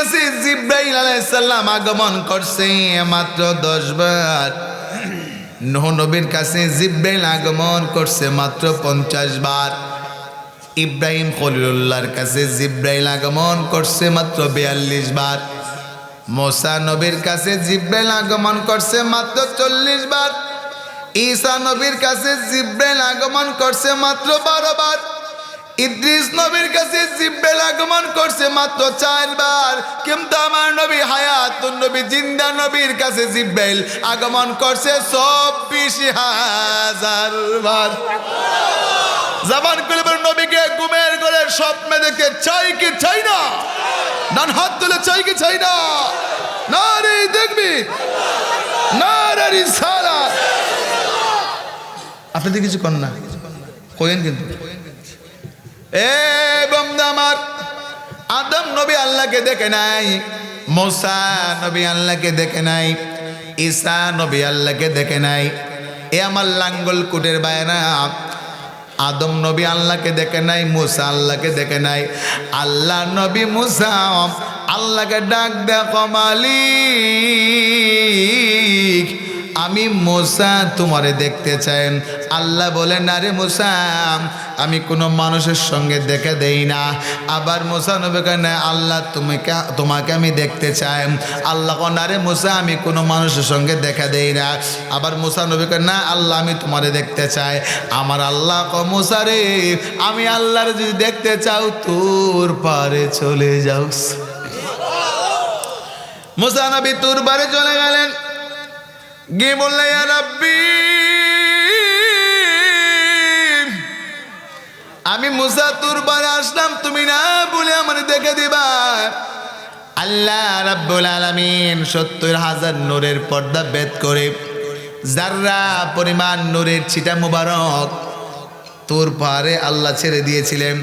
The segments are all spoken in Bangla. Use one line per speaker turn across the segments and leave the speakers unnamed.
কাছে জিব্রাইল আলাইহিস সালাম আগমন করছে মাত্র 10 বার। নূহ নবীর কাছে জিব্রাইল আগমন করছে মাত্র 50 বার। ইব্রাহিম খলিলুল্লাহর কাছে জিব্রাইল আগমন করছে মাত্র 42 বার। মুসা নবীর কাছে জিব্রাইল আগমন করছে মাত্র 40 বার। ঈসা নবীর কাছে জিব্রাইল আগমন করছে মাত্র 12 বার। ইদ্রিস নবীর কাছে জিব্রাইল আগমন করছে মাত্র 4 বার। কিন্তু আমার নবী হায়াতুন নবী জিন্দা নবীর কাছে জিব্রাইল আগমন করছে 24,000 বার। জবান খুলে বলুন, নবীকে ঘুমের ঘরে স্বপ্নে দেখে চাই কি চাই না? ডান হাত তুলে চাই কি চাই না? নারে দেখবি, নারে রিসালাত। আপনি তো কিছু করেন না, কইেন কিন্তু। এ বান্দা আমার, আদম নবী আল্লাহকে দেখে নাই, মুসা নবী আল্লাহকে দেখে নাই, ঈসা নবী আল্লাহকে দেখে নাই। এ আমার লাঙ্গল কুটের বায়না, আদম নবী আল্লাহকে দেখে নাই, মুসা আল্লাহকে দেখে নাই। আল্লাহ নবী মুসা আল্লাহকে ডাক দেখো, মালিক আমি মুসা তোমারে দেখতে চাই। আল্লাহ বলেন, আরে মুসা আমি কোনো মানুষের সঙ্গে দেখে দেই না। আবার মুসা নবী কেন, আল্লাহ তোমাকে আমি দেখতে চাই। আল্লাহ কেন, আরে মুসা আমি কোনো মানুষের সঙ্গে দেখা দেই না। আবার মুসা নবী কেন, না আল্লাহ আমি তোমারে দেখতে চাই। আমার আল্লাহ ক মুসা রে, আমি আল্লাহর যদি দেখতে চাও তোর পারে চলে যাও। মুসা নবী তোর পারে চলে গেলেন, গিয়ে বললেন, ইয়া রাব্বি আমি মুসা তোর পারে আসলাম, তুমি না বলে আমারে দেখে দিবা। আল্লাহ রাব্বুল আলামিন 70,000 নূরের পর্দা ভেদ করে যাররা পরিমাণ নূরের ছিটা মুবারক তোর পারে আল্লাহ ছেড়ে দিয়েছিলেন।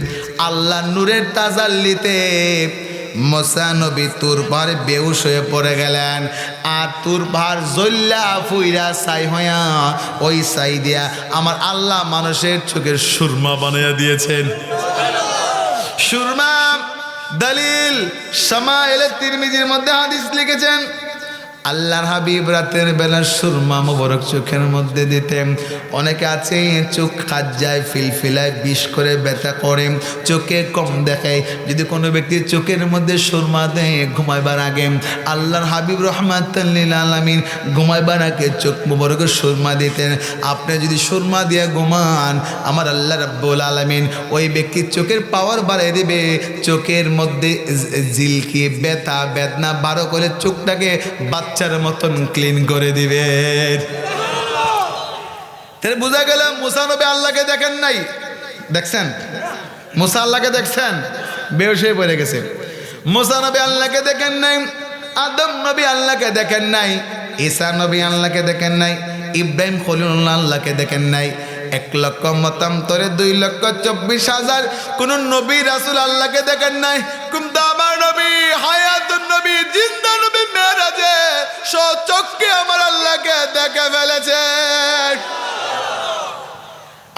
আল্লাহ নূরের তাজাল্লিতে মুসা নবী তুর পাহাড়ে বেহুশ হয়ে পড়ে গেলেন। আর তুর পাহাড় জল্লা ফুইরা ছাই হইয়া ওই ছাই দিয়া আমার আল্লাহ মানুষের চোখের সুরমা বানাইয়া দিয়েছেন। সুরমা দলিল শামাইলে তিরমিজির মধ্যে হাদিস লিখেছেন, আল্লাহর হাবিব রাতের বেলা সুরমা মোবারক চোখের মধ্যে দিতেন। অনেকে আছে চোখ খাজ্জায় ফিলফিলায় বিষ করে ব্যথা করে, চোখে কম দেখায়। যদি কোনো ব্যক্তির চোখের মধ্যে সুরমা দেয় ঘুমাইবার আগে, আল্লাহর হাবিব রহমাতুল লিল আলামিন ঘুমাইবার আগে চোখ মোবারকে সুরমা দিতেন। আপনি যদি সুরমা দিয়ে ঘুমান, আমার আল্লাহ রাব্বুল আলামিন ওই ব্যক্তির চোখের পাওয়ার বাড়িয়ে দেবে। চোখের মধ্যে জিলকি ব্যথা বেদনা বারো করে চোখটাকে বাচ্চার মতন ক্লিন করে দিবে। তাহলে বোঝা গেল মুসা নবী আল্লাহকে দেখেন নাই। দেখছেন মুসা আল্লাহকে দেখছেন, বেহুশ হয়ে পড়ে গেছে। মুসা নবী আল্লাহকে দেখেন নাই, আদম নবী আল্লাহকে দেখেন নাই, ঈসা নবী আল্লাহকে দেখেন নাই, ইব্রাহিম খলিলুল্লাহ আল্লাহকে দেখেন নাই। 1 লক্ষ মতান্তরে 2,24,000 কোন নবী রাসূল আল্লাহকে দেখেন নাই। কিন্তু আমার নবী হায়াতুন নবী জিন্দা নবী মেরাজে সচক্ষে আমার আল্লাহকে দেখে ফেলেছে।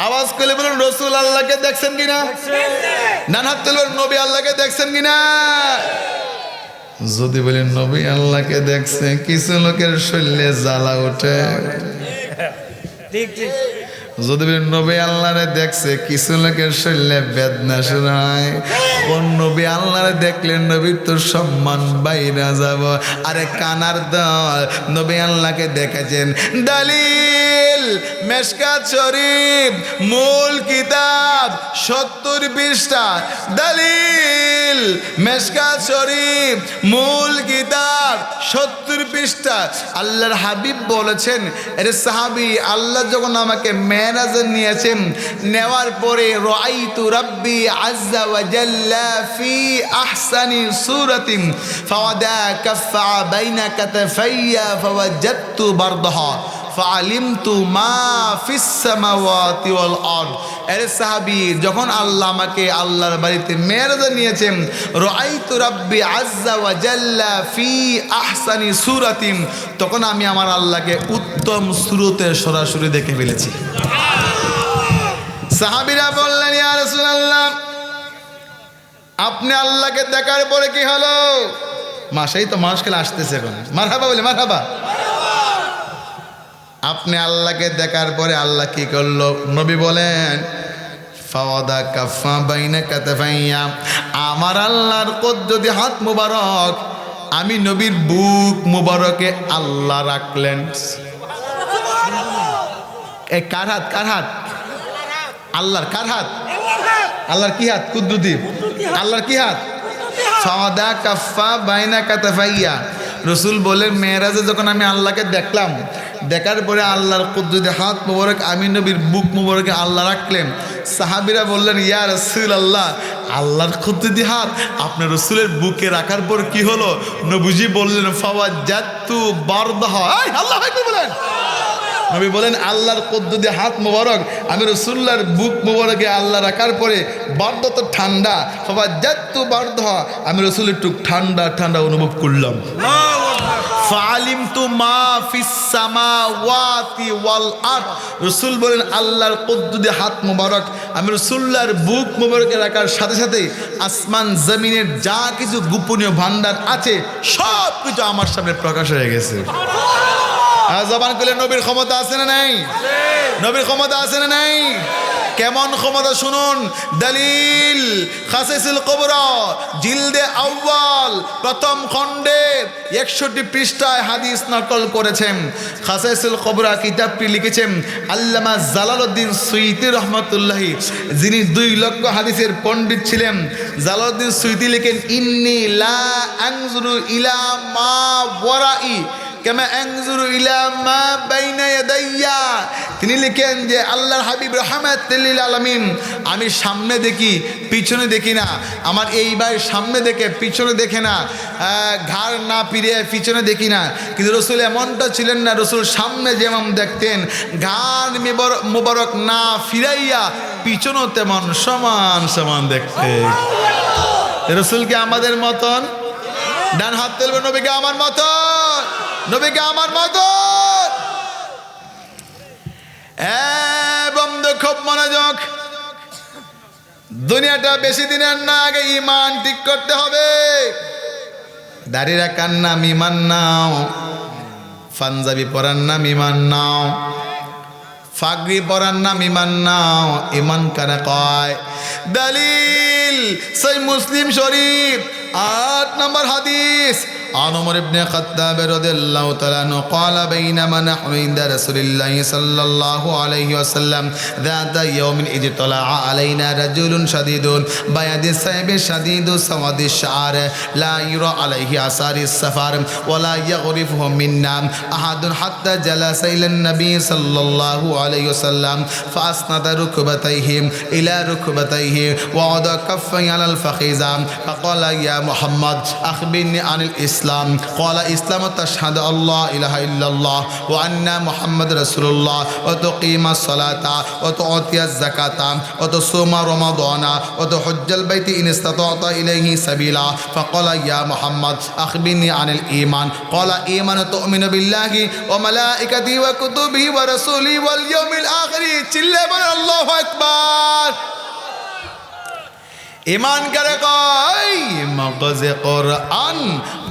আওয়াজ করে বলুন, রাসূল আল্লাহকে দেখছেন কিনা? না না তুলুন, নবী আল্লাহকে দেখছেন কিনা? যদি বলেন নবী আল্লাহকে দেখছে, কিছু লোকের শরীরে জ্বালা ওঠে। ঠিক ঠিক। যদি নবী আল্লাহরে দেখছে, কিছু লোকের শরীরে বেদনা শুরু হয়। কোন নবী আল্লাহরে দেখলে নবীর তো সম্মান বাইরা যাব। আরে কানার দল, নবী আল্লাহকে দেখেছেন। দলিল মেশকাত শরীফ মূল কিতাব 70 পৃষ্ঠা। দলিল মেশকাত শরীফ মূল কিতাব 70 পৃষ্ঠা। আল্লাহর হাবিব বলেছেন, আরে সাহাবী, আল্লাহ যখন আমাকে মেরাজে নিয়েছেন, নেওয়ার পরে রাআইতু রাব্বি আযজা ওয়া জাল্লা ফি আহসানি সূরাতিন ফাওয়াদা কাফা বাইনা কাতাফাইয়া ফাওয়াজাদতু বারদাহা ফাআলিমতু মা ফিস সামাওয়াতি ওয়াল আরদ। আরে সাহাবী, যখন আল্লাহ আমাকে আল্লাহর বাড়িতে মেরাজে নিয়েছেন, রাআইতু রাব্বি আযজা ওয়া জাল্লা ফি আহসানি সূরাতিন, তখন আমি আমার আল্লাহকে উত্তম সূরতে সরাসরি দেখে ফেলেছি। সাহাবীরা বললেন, ইয়া রাসূলুল্লাহ, আপনি আল্লাহকে দেখার পরে কি হলো? মাসেই তো মানুষ খেলে আসতেছে এখন মারহাবা বলে মারহাবা। আপনি আল্লাহকে দেখার পরে আল্লাহ কি করলো? নবী বলেন ফাওয়াদা কাফা বাইনা কাতাফাইয়া, আমার আল্লাহর কুদরতি হাত মুবারক আমি নবীর বুক মুবারকে আল্লাহ রাখলেন। এই কার হাত? কার হাত? আল্লাহর। কার হাত? আল্লাহর কি হাত? কুদরতি আল্লাহর কি হাত? ফাওয়াদা কাফা বাইনা কাতাফাইয়া। রসুল বলেন মেরাজে যখন আমি আল্লাহকে দেখলাম, দেখার পরে আল্লাহর কুদরতি হাত মুবারক আমি নবীর বুক মুবারকে আল্লাহ রাখলেন। সাহাবীরা বললেন ইয়া রাসূলুল্লাহ, আল্লাহর কুদরতি হাত আপনার রসুলের বুকে রাখার পর কি হলো? নবীজি বললেন ফাওয়াজাতু বারদাহা। আল্লাহ আকবার বলেন। নবী বলেন আল্লাহর কুদরতি হাত মুবারক আমি রাসূলুল্লাহর বুক মুবারকে আল্লাহ রাখার পরে বারদা তো ঠান্ডা, ফাওয়াজাতু বারদাহা আমি রাসূলের টুক ঠান্ডা ঠান্ডা অনুভব করলাম। ফাআলিমতু মা ফিস সামাওয়াতি ওয়াল আরদ। রাসূল বলেন আল্লাহর কুদরতি হাত মুবারক আমি রাসূলুল্লাহর বুক মুবারকে রাখার সাথে সাথে আসমান জমিনের যা কিছু গোপনীয় ভান্ডার আছে সব কিছু আমার সামনে প্রকাশ হয়ে গেছে। জবান খুলে নবীর ক্ষমতা আছে না নাই? নবীর ক্ষমতা আছে না নাই? কেমন ক্ষমতা শুনুন। দলিল খাসাইসুল কুবরা জিলদে আউয়াল প্রথম খণ্ডে 61 পৃষ্ঠায় হাদিস নকল করেছেন। খাসাইসুল কুবরা কিতাবটি লিখেছেন আল্লামা জালালউদ্দিন সুয়ুতী রাহমাতুল্লাহি, যিনি 2 লক্ষ হাদিসের পণ্ডিত ছিলেন। জালালউদ্দিন সুয়ুতী লিখেন ইন্নী লা আনজুরু ইলা মা ওয়ারাই কামা আনজুরু ইলা মা বাইনা ইয়াদাইয়া। তিনি লিখেন যে আল্লাহর হাবিব রাহমাতুল লিল আলামিন, আমি সামনে দেখি পিছনে দেখি না। আমার এই ভাই সামনে দেখে পিছনে দেখে না, ঘাড় না ফিরে পিছনে দেখি না। কিন্তু রসুল এমনটা ছিলেন না, রসুল সামনে যেমন দেখতেন ঘাড় মুবারক না ফিরাইয়া পিছনও তেমন সমান সমান দেখতেন। রসুলকে আমাদের মতন, ডান হাত তুলবে, নবীকে আমার মতন, নবীকে আমার মতন। বন্ধু খুব মনোযোগ, দুনিয়াটা বেশি দিনের না, আগে ইমান ঠিক করতে হবে। দাড়ি রাখার নাম ইমান নাও, পাঞ্জাবি পরার নাম ইমান নাও, ফাগরি পরার নাম ইমান নাও। ইমান কারা কয়? দলিল সহিহ মুসলিম শরীফ 8 নম্বর হাদিস। عن عمر بن الخطاب رضي الله تعالى عنه قال بينما نحن عند رسول الله صلى الله عليه وسلم ذات يوم اجتلع علينا رجل شديد بياض الثياب شديد سواد الشعر لا يرى عليه آثار السفر ولا يعرفه منا أحد حتى جلس إلى النبي صلى الله عليه وسلم فأسند ركبتيه إلى ركبتيه ووضع كفيه على الفخذ فقال يا محمد أخبرني عن الإسلام قال إسلام تشهد الله إله إلا الله وأن محمد رسول الله وتقيم الصلاة وتؤتي الزكاة وتصوم رمضان وتحج البيت إن استطعت إليه سبيلا فقال يا محمد أخبرني عن الإيمان قال إيمان تؤمن بالله وملائكته وكتبه ورسوله واليوم الآخر চিল্লাবেন আল্লাহু আকবার। ইমান কারে কয়? মগজে কোরআন,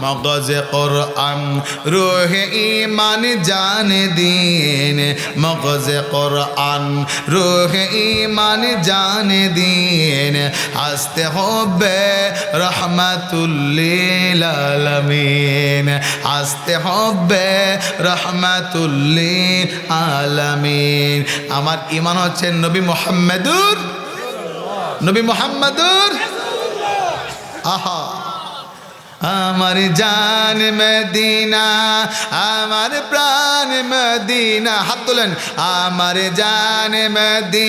মগজে কোরআন রুহে ঈমান জানে দিন, মগজে কোরআন রুহে ঈমান জানে দিন। হাসতে হবে রহমাতুল লিল আলামিন, হাসতে হবে রহমাতুল লিল আলামিন। আমার ঈমান হচ্ছে নবী মুহাম্মদুর, নবী মুহাম্মদুর। আহা আমার জান মদিনা, আমার প্রাণ মদিনা। হাত তোলেন। আমার জান মদিনা।